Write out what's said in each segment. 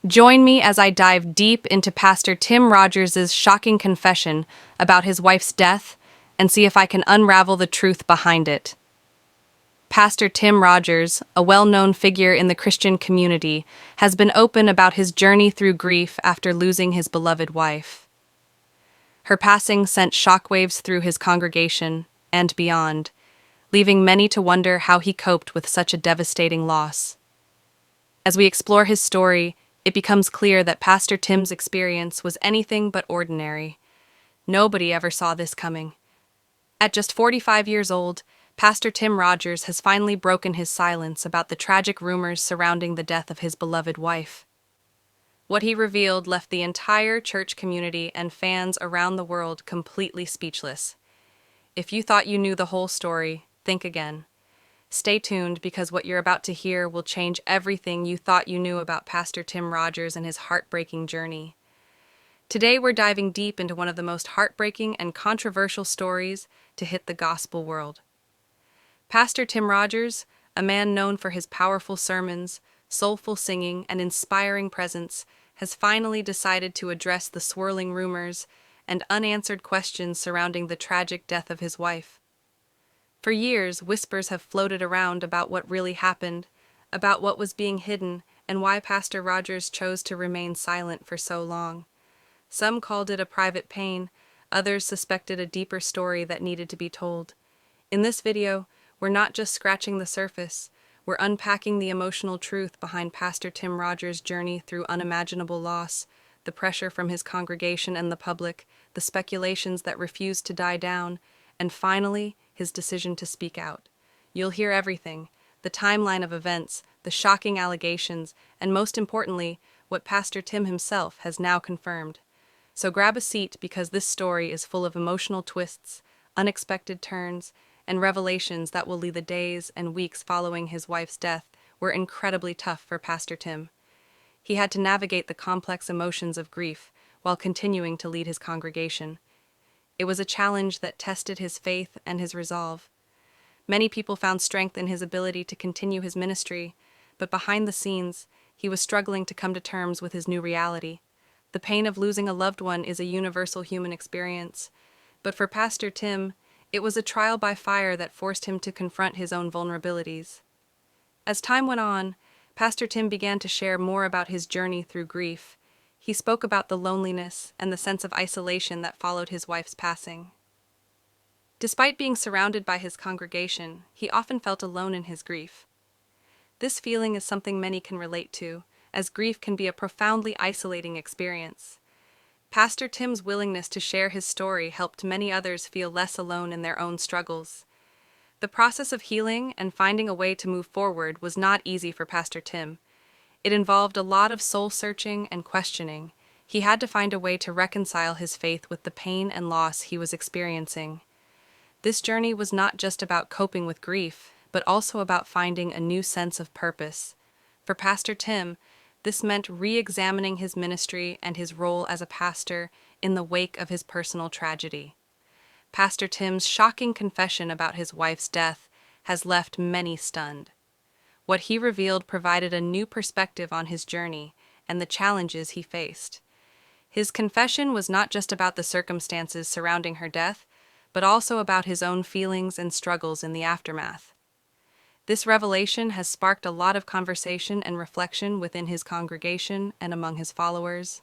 Join me as I dive deep into Pastor Tim Rogers' shocking confession about his wife's death and see if I can unravel the truth behind it. Pastor Tim Rogers, a well-known figure in the Christian community, has been open about his journey through grief after losing his beloved wife. Her passing sent shockwaves through his congregation and beyond, leaving many to wonder how he coped with such a devastating loss. As we explore his story, it becomes clear that Pastor Tim's experience was anything but ordinary. Nobody ever saw this coming. At just 45 years old, Pastor Tim Rogers has finally broken his silence about the tragic rumors surrounding the death of his beloved wife. What he revealed left the entire church community and fans around the world completely speechless. If you thought you knew the whole story, think again. Stay tuned because what you're about to hear will change everything you thought you knew about Pastor Tim Rogers and his heartbreaking journey. Today we're diving deep into one of the most heartbreaking and controversial stories to hit the gospel world. Pastor Tim Rogers, a man known for his powerful sermons, soulful singing, and inspiring presence, has finally decided to address the swirling rumors and unanswered questions surrounding the tragic death of his wife. For years, whispers have floated around about what really happened, about what was being hidden, and why Pastor Rogers chose to remain silent for so long. Some called it a private pain, others suspected a deeper story that needed to be told. In this video, we're not just scratching the surface, we're unpacking the emotional truth behind Pastor Tim Rogers' journey through unimaginable loss, the pressure from his congregation and the public, the speculations that refused to die down, and finally, his decision to speak out. You'll hear everything: the timeline of events, the shocking allegations, and most importantly, what Pastor Tim himself has now confirmed. So grab a seat because this story is full of emotional twists, unexpected turns, and revelations that will leave the days and weeks following his wife's death were incredibly tough for Pastor Tim. He had to navigate the complex emotions of grief while continuing to lead his congregation. It was a challenge that tested his faith and his resolve. Many people found strength in his ability to continue his ministry, but behind the scenes, he was struggling to come to terms with his new reality. The pain of losing a loved one is a universal human experience, but for Pastor Tim, it was a trial by fire that forced him to confront his own vulnerabilities. As time went on, Pastor Tim began to share more about his journey through grief. He spoke about the loneliness and the sense of isolation that followed his wife's passing. Despite being surrounded by his congregation, he often felt alone in his grief. This feeling is something many can relate to, as grief can be a profoundly isolating experience. Pastor Tim's willingness to share his story helped many others feel less alone in their own struggles. The process of healing and finding a way to move forward was not easy for Pastor Tim. It involved a lot of soul-searching and questioning. He had to find a way to reconcile his faith with the pain and loss he was experiencing. This journey was not just about coping with grief, but also about finding a new sense of purpose. For Pastor Tim, this meant re-examining his ministry and his role as a pastor in the wake of his personal tragedy. Pastor Tim's shocking confession about his wife's death has left many stunned. What he revealed provided a new perspective on his journey and the challenges he faced. His confession was not just about the circumstances surrounding her death, but also about his own feelings and struggles in the aftermath. This revelation has sparked a lot of conversation and reflection within his congregation and among his followers.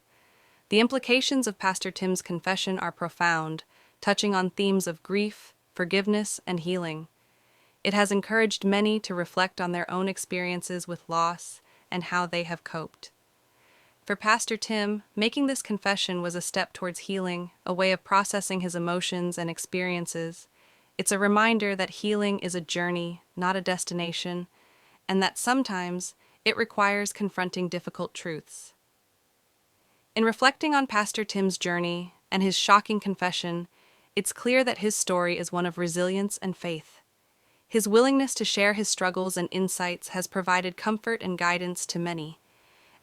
The implications of Pastor Tim's confession are profound, touching on themes of grief, forgiveness, and healing. It has encouraged many to reflect on their own experiences with loss and how they have coped. For Pastor Tim, making this confession was a step towards healing, a way of processing his emotions and experiences. It's a reminder that healing is a journey, not a destination, and that sometimes it requires confronting difficult truths. In reflecting on Pastor Tim's journey and his shocking confession, it's clear that his story is one of resilience and faith. His willingness to share his struggles and insights has provided comfort and guidance to many.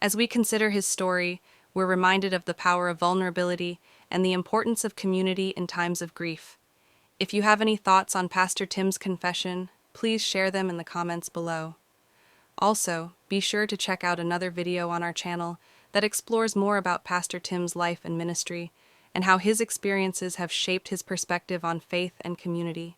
As we consider his story, we're reminded of the power of vulnerability and the importance of community in times of grief. If you have any thoughts on Pastor Tim's confession, please share them in the comments below. Also, be sure to check out another video on our channel that explores more about Pastor Tim's life and ministry and how his experiences have shaped his perspective on faith and community.